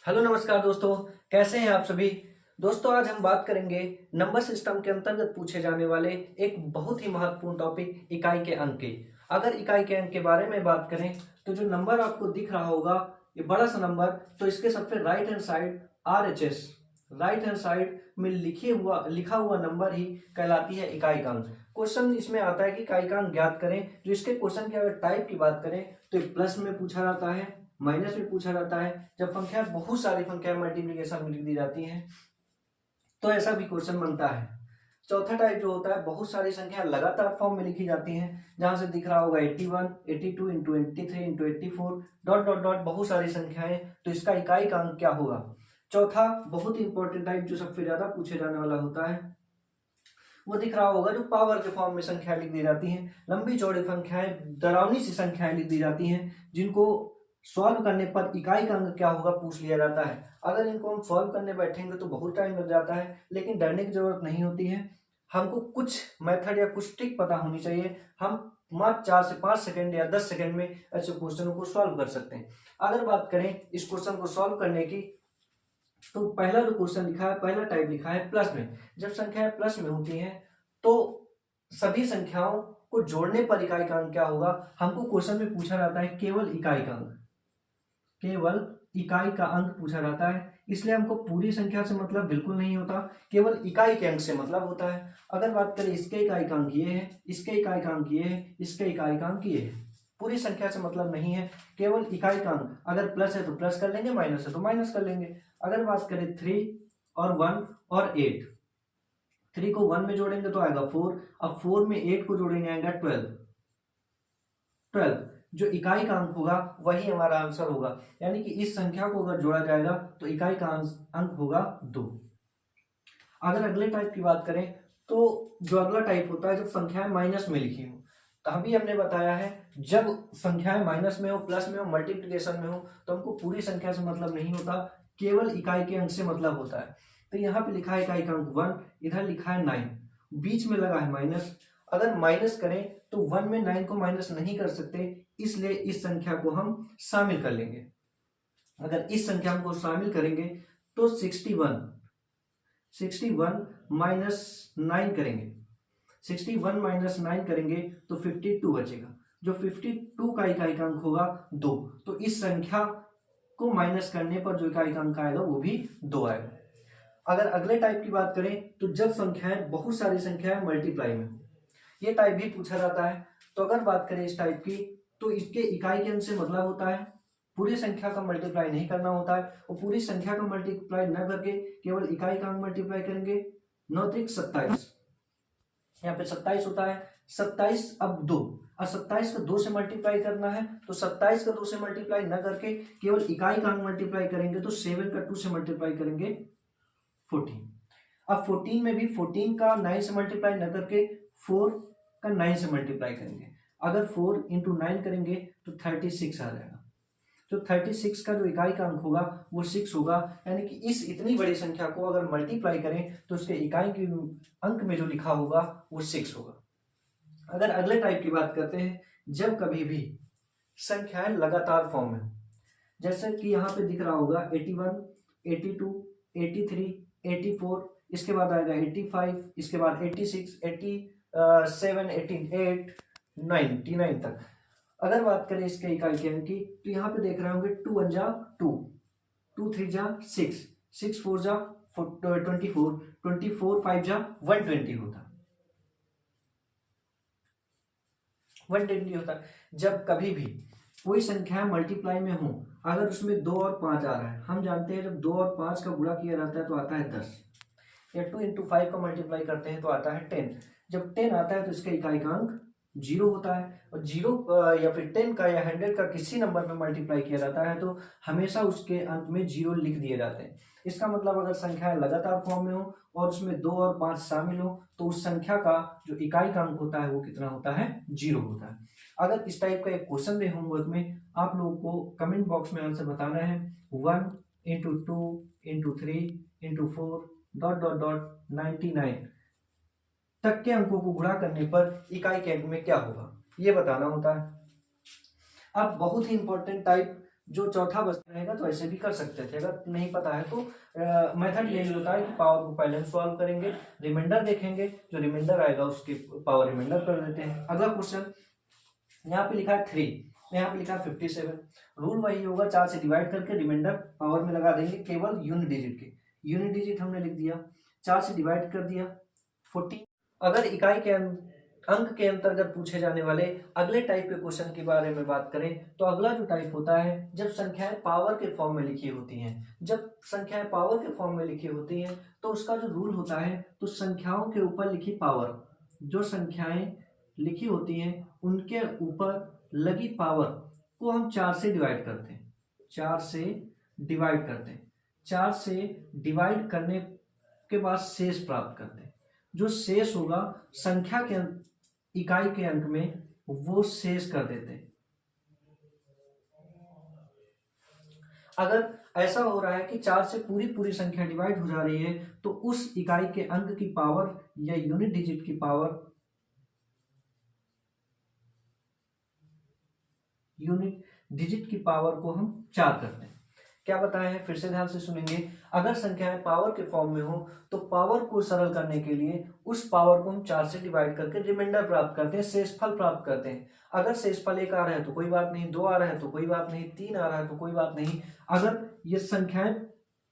Hello नमस्कार दोस्तों, कैसे हैं आप सभी। दोस्तों आज हम बात करेंगे नंबर सिस्टम के अंतर्गत पूछे जाने वाले एक बहुत ही महत्वपूर्ण टॉपिक इकाई के अंक की। अगर इकाई के अंक के बारे में बात करें तो जो नंबर आपको दिख रहा होगा ये बड़ा सा नंबर, तो इसके सबसे right hand side RHS, right hand side में लिखा हुआ नंबर ही कहलाती है इकाई का अंक। क्वेश्चन इसमें आता है कि इकाई का अंक ज्ञात करें। जो इसके क्वेश्चन की अगर टाइप की बात करें तो प्लस में पूछा जाता है, माइनस में पूछा जाता है। जब संख्या बहुत सारी संख्या मल्टीप्लीकेशन में लिख दी जाती हैं तो ऐसा भी क्वेश्चन बनता है। चौथा टाइप जो होता है बहुत सारी संख्या लगातार फॉर्म में लिखी जाती हैं, जहां से दिख रहा होगा 81, 82 into 83 into 84 dot dot dot बहुत सारी संख्याएं, तो इसका इकाई का अंक क्या होगा। चौथा बहुत ही इंपॉर्टेंट टाइप जो सबसे ज्यादा पूछे जाने वाला होता है वो दिख रहा होगा जो पावर के फॉर्म में संख्या लिख दी जाती हैं। लंबी चौड़ी संख्याएं, डरावनी सी संख्याएं लिख दी जाती हैं, जिनको सॉल्व करने पर इकाई का अंक क्या होगा पूछ लिया जाता है। अगर इनको हम सॉल्व करने बैठेंगे तो बहुत टाइम लग जाता है, लेकिन डरने की जरूरत नहीं होती है। हमको कुछ मेथड या कुछ ट्रिक पता होनी चाहिए। हम मात्र 4 से 5 सेकंड या 10 सेकंड में ऐसे क्वेश्चनों को सॉल्व कर सकते हैं। अगर बात करें इस क्वेश्चन को सॉल्व करने की, तो पहला जो क्वेश्चन लिखा है, पहला टाइप लिखा है प्लस में। जब संख्याएं प्लस में होती हैं तो सभी संख्याओं को जोड़ने पर इकाई का अंक क्या होगा। हमको क्वेश्चन में पूछा जाता है केवल इकाई का अंक, केवल इकाई का अंक पूछा जाता है, इसलिए हमको पूरी संख्या से मतलब बिल्कुल नहीं होता, केवल इकाई के अंक से मतलब होता है। अगर बात करें इसके इकाई का अंक ये है, इसके इकाई का अंक ये है, इसके इकाई का अंक ये है, पूरी संख्या से मतलब नहीं है, केवल इकाई का अंक। अगर प्लस है तो प्लस कर लेंगे, माइनस है तो माइनस कर लेंगे। अगर बात करें 3 और 1 और 8, 3 को 1 में जोड़ेंगे तो आएगा 4, अब 4 में 8 को जोड़ेंगे आएगा 12। जो इकाई का अंक होगा वही हमारा आंसर होगा, यानी कि इस संख्या को अगर जोड़ा जाएगा तो इकाई का अंक होगा 2। अगर अगले टाइप की बात करें तो जो अगला टाइप होता है जब संख्याएं माइनस में लिखी हो, तो अभी हमने बताया है जब संख्याएं माइनस में हो, प्लस में हो, मल्टीप्लिकेशन में हो, तो हमको पूरी संख्या से मतलब नहीं होता, केवल इकाई के अंक से मतलब होता है। तो यहाँ पे लिखा है इकाई का अंक 1, इधर लिखा है 9, बीच में लगा है माइनस। अगर माइनस करें तो 1 में 9 को माइनस नहीं कर सकते, इसलिए इस संख्या को हम शामिल कर लेंगे। अगर इस संख्या को शामिल करेंगे तो 61 माइनस 9 करेंगे, 61 माइनस 9 करेंगे तो 52 बचेगा। जो 52 का इकाई का अंक होगा 2, तो इस संख्या को माइनस करने पर जो इकाई का अंक आएगा वो भी 2 आएगा। अगर अगले टाइप की बात करें तो जब संख्याएं बहुत सारी संख्याएं मल्टीप्लाई में, ये टाइप भी पूछा जाता है। तो अगर बात करें इस टाइप की, तो इसके इकाई के अंक से मतलब होता है पूरी संख्या का मल्टीप्लाई नहीं करना होता है, और पूरी संख्या का मल्टीप्लाई न करके केवल इकाई का अंक मल्टीप्लाई करेंगे। 9 त्रिक 27, यहाँ पे 27 होता है, 27 अब 2, और 27 को 2 से मल्टीप्लाई करना है, तो 27 को 2 से मल्टीप्लाई न करके केवल इकाई का अंक मल्टीप्लाई करेंगे, तो 7 का 2 से मल्टीप्लाई करेंगे 14। अब 14 में भी 14 का 9 से मल्टीप्लाई न करके 4 का 9 से मल्टीप्लाई करेंगे। अगर 4 इंटू 9 करेंगे तो 36 आ जाएगा। तो 36 का जो इकाई का अंक होगा वो 6 होगा, यानी कि इस इतनी बड़ी संख्या को अगर मल्टीप्लाई करें तो उसके इकाई के अंक में जो लिखा होगा वो 6 होगा। अगर अगले टाइप की बात करते हैं, जब कभी भी संख्याएं लगातार फॉर्म में, जैसे कि यहाँ पे दिख रहा होगा 81, 82, 83, 84, इसके बाद आएगा 85, इसके बाद 86, 87, 88, 99 तक। अगर बात करें इसके इकाई के अंक की, तो यहाँ पे देख रहे होंगे 2 1 जा 2, 2 3 जा 6, 6 4 जा 24, 24 5 जा 120 होता, 120 होता। जब कभी भी कोई संख्या मल्टीप्लाई में हो, अगर उसमें 2 और 5 आ रहा है, हम जानते हैं जब 2 और 5 का गुणा किया जाता है तो आता है 10, या 2 इंटू 5 का मल्टीप्लाई करते हैं तो आता है 10। जब 10 आता है तो इसका इकाई का अंक 0 होता है, और 0 या फिर 10 का या 100 का किसी नंबर में मल्टीप्लाई किया जाता है तो हमेशा उसके अंत में 0 लिख दिए जाते हैं। इसका मतलब अगर संख्या लगातार फॉर्म में हो और उसमें 2 और 5 शामिल हो तो उस संख्या का जो इकाई का अंक होता है वो कितना होता है, 0 होता है। अगर इस टाइप का एक क्वेश्चन दे होमवर्क में, आप लोगों को कमेंट बॉक्स में आंसर बताना है। 1 into 2 into 3 into 4 dot dot dot 99 तक के अंकों को गुणा करने पर इकाई के अंक में क्या होगा ये बताना होता है। अब बहुत ही इंपॉर्टेंट टाइप जो चौथा बचता रहेगा तो ऐसे भी कर सकते थे, अगर नहीं पता है तो मेथड यही होता है कि पावर को पहले हम सॉल्व करेंगे, रिमाइंडर देखेंगे, जो रिमाइंडर आएगा उसकी पावर रिमाइंडर कर देते हैं। अगला क्वेश्चन यहाँ पे लिखा है 3, यहाँ पे लिखा है 57। रूल वही होगा, 4 से डिवाइड करके रिमाइंडर पावर में लगा देंगे केवल यूनिट डिजिट के। यूनिट डिजिट हमने लिख दिया, 4 से डिवाइड कर दिया 40। अगर इकाई के अंक के अंतर्गत पूछे जाने वाले अगले टाइप के क्वेश्चन के बारे में बात करें तो अगला जो टाइप होता है जब संख्याएं पावर के फॉर्म में लिखी होती हैं। जब संख्याएं पावर के फॉर्म में लिखी होती हैं तो उसका जो रूल होता है, तो संख्याओं के ऊपर लिखी पावर, जो संख्याएं लिखी होती हैं उनके ऊपर लगी पावर को हम 4 से डिवाइड करते हैं। 4 से डिवाइड करते हैं, 4 से डिवाइड करने के बाद शेष प्राप्त करते हैं। जो शेष होगा संख्या के इकाई के अंक में वो शेष कर देते हैं। अगर ऐसा हो रहा है कि 4 से पूरी पूरी संख्या डिवाइड हो जा रही है तो उस इकाई के अंक की पावर या यूनिट डिजिट की पावर, यूनिट डिजिट की पावर को हम 4 करते हैं। क्या बताया है, फिर से ध्यान से सुनेंगे। अगर संख्याएं पावर के फॉर्म में हो तो पावर को सरल करने के लिए उस पावर को हम 4 से डिवाइड करके रिमाइंडर प्राप्त करते हैं, शेषफल प्राप्त करते हैं। अगर शेषफल 1 आ रहा है तो कोई बात नहीं, 2 आ रहा है तो कोई बात नहीं, 3 आ रहा है तो कोई बात नहीं। अगर ये संख्याएं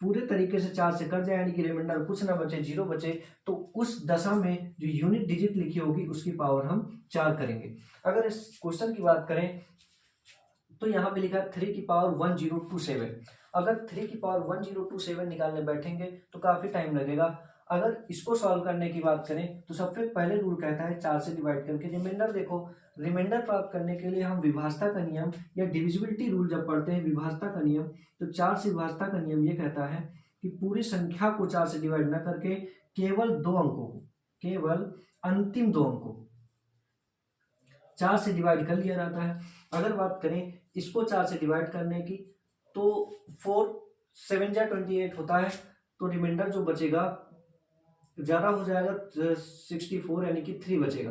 पूरे तरीके से 4 से कट जाए यानी कि रिमाइंडर कुछ ना बचे, 0 बचे, तो उस दशा में जो यूनिट डिजिट लिखी होगी उसकी पावर हम 4 करेंगे। अगर इस क्वेश्चन की बात करें तो यहाँ पे लिखा है 3 की पावर 1027। अगर 3 की पावर 1027 निकालने बैठेंगे तो काफी टाइम लगेगा। अगर इसको सॉल्व करने की बात करें तो सबसे पहले रूल कहता है 4 से डिवाइड करके रिमाइंडर देखो। रिमाइंडर प्राप्त करने के लिए हम विभाजता का नियम या डिविजिबिलिटी रूल जब पढ़ते हैं, विभाजता का नियम, तो 4 से विभाजता का नियम ये कहता है कि पूरी संख्या को 4 से डिवाइड न करके केवल 2 अंकों को, केवल अंतिम 2 अंकों 4 से डिवाइड कर लिया जाता है। अगर बात करें इसको 4 से डिवाइड करने की तो 4 7 जा 28 होता है, तो रिमाइंडर जो बचेगा ज्यादा हो जाएगा, 64 यानी कि 3 बचेगा।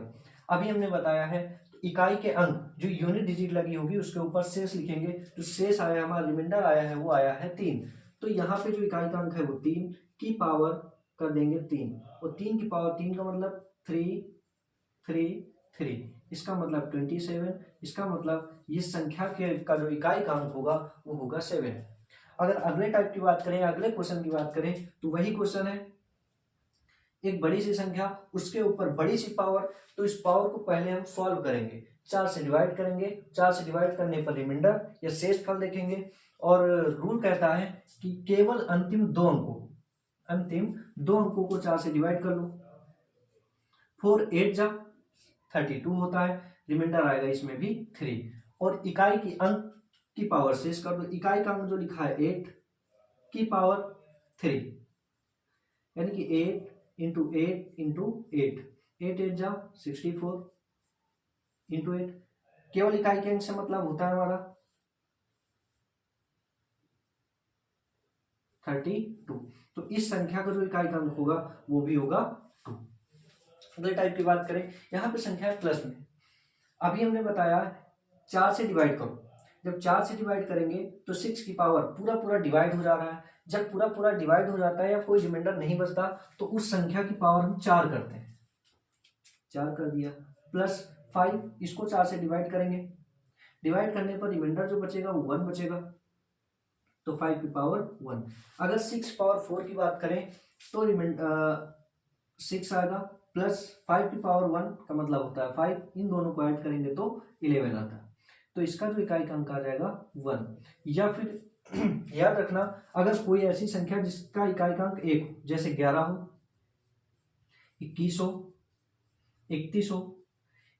अभी हमने बताया है तो इकाई के अंक जो यूनिट डिजिट लगी होगी उसके ऊपर शेष लिखेंगे। जो शेष आया हमारा रिमाइंडर आया है वो आया है 3। तो यहाँ पे जो इकाई का अंक है वो 3 की पावर कर देंगे 3, और 3 की पावर 3 का मतलब 3 3 3, इसका मतलब 27। इसका मतलब ये संख्या के का जो इकाई का अंक होगा वो होगा 7। अगर अगले टाइप की बात करें, अगले क्वेश्चन की बात करें तो वही क्वेश्चन है, एक बड़ी सी संख्या उसके ऊपर बड़ी सी पावर, तो इस पावर को पहले हम सॉल्व करेंगे, 4 से डिवाइड करेंगे। 4 से डिवाइड करने पर रिमाइंडर या शेषफल देखेंगे, और रूल कहता है कि केवल अंतिम 2 अंकों को 4 से डिवाइड कर लो। 4 8 जा 32 होता है, रिमाइंडर आएगा इसमें भी 3, और इकाई की अंक की पावर शेष कर दो। इकाई का अंक जो लिखा है 8 की पावर 3, यानी कि 8 इंटू 8 इंटू 8, 8 8 जा 64 इंटू 8। केवल इकाई के अंक से मतलब होता है हमारा 32। तो इस संख्या का जो इकाई का अंक होगा वो भी होगा 2। अगले टाइप की बात करें, यहाँ पे संख्या है प्लस में। अभी हमने बताया 4 से डिवाइड करो, जब 4 से डिवाइड करेंगे तो 6 की पावर पूरा डिवाइड हो जा रहा है। जब पूरा डिवाइड हो जाता है या कोई रिमाइंडर नहीं बचता तो उस संख्या की पावर हम 4 करते हैं, 4 कर दिया, प्लस 5, इसको 4 से डिवाइड करेंगे। डिवाइड करने पर रिमाइंडर जो बचेगा वो 1 बचेगा, तो 5 की पावर 1। अगर 6 पावर 4 की बात करें तो 6 आएगा, प्लस 5 की पावर 1 का मतलब होता है 5, इन दोनों को ऐड करेंगे तो 11 आता है। तो इसका जो इकाई का अंक आ जाएगा 1। या फिर याद रखना, अगर कोई ऐसी संख्या जिसका इकाई का अंक 1 हो, जैसे 11 हो, 21 हो, 31 हो,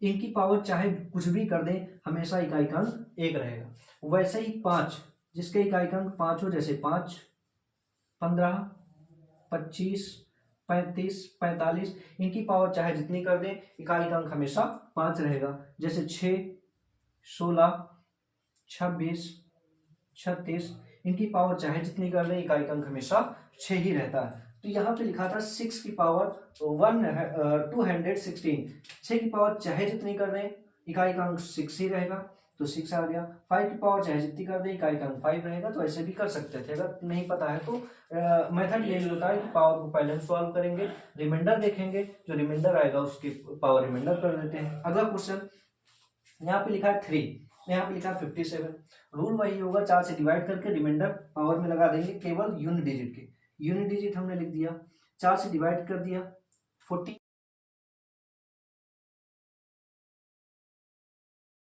इनकी पावर चाहे कुछ भी कर दें हमेशा इकाई का अंक 1 रहेगा। वैसे ही 5, जिसके इकाई का अंक 5 हो, जैसे 5 15 25 35 45, इनकी पावर चाहे जितनी कर दें इकाई का अंक हमेशा 5 रहेगा। जैसे 6 16 26 36, इनकी पावर चाहे जितनी कर दें इकाई का अंक हमेशा 6 ही रहता है। तो यहाँ पे लिखा था 6 की पावर 216, 6 की पावर चाहे जितनी कर दें इकाई का अंक 6 ही रहेगा। तो 6 आ गया। 5 की पावर चाहे जितनी कर दे, इकाई का अंक 5 रहेगा। तो ऐसे भी कर सकते थे, अगर नहीं पता है तो मेथड यही होता है कि पावर को पहले हम सॉल्व करेंगे, रिमाइंडर देखेंगे, जो रिमाइंडर आएगा उसकी पावर रिमाइंडर कर देते हैं। अगला क्वेश्चन, यहाँ पे लिखा है 3, यहाँ पे लिखा है 57। रूल वही होगा, 4 से डिवाइड करके रिमाइंडर पावर में लगा देंगे, केवल यूनिट डिजिट के। यूनिट डिजिट हमने लिख दिया, 4 से डिवाइड कर दिया, 40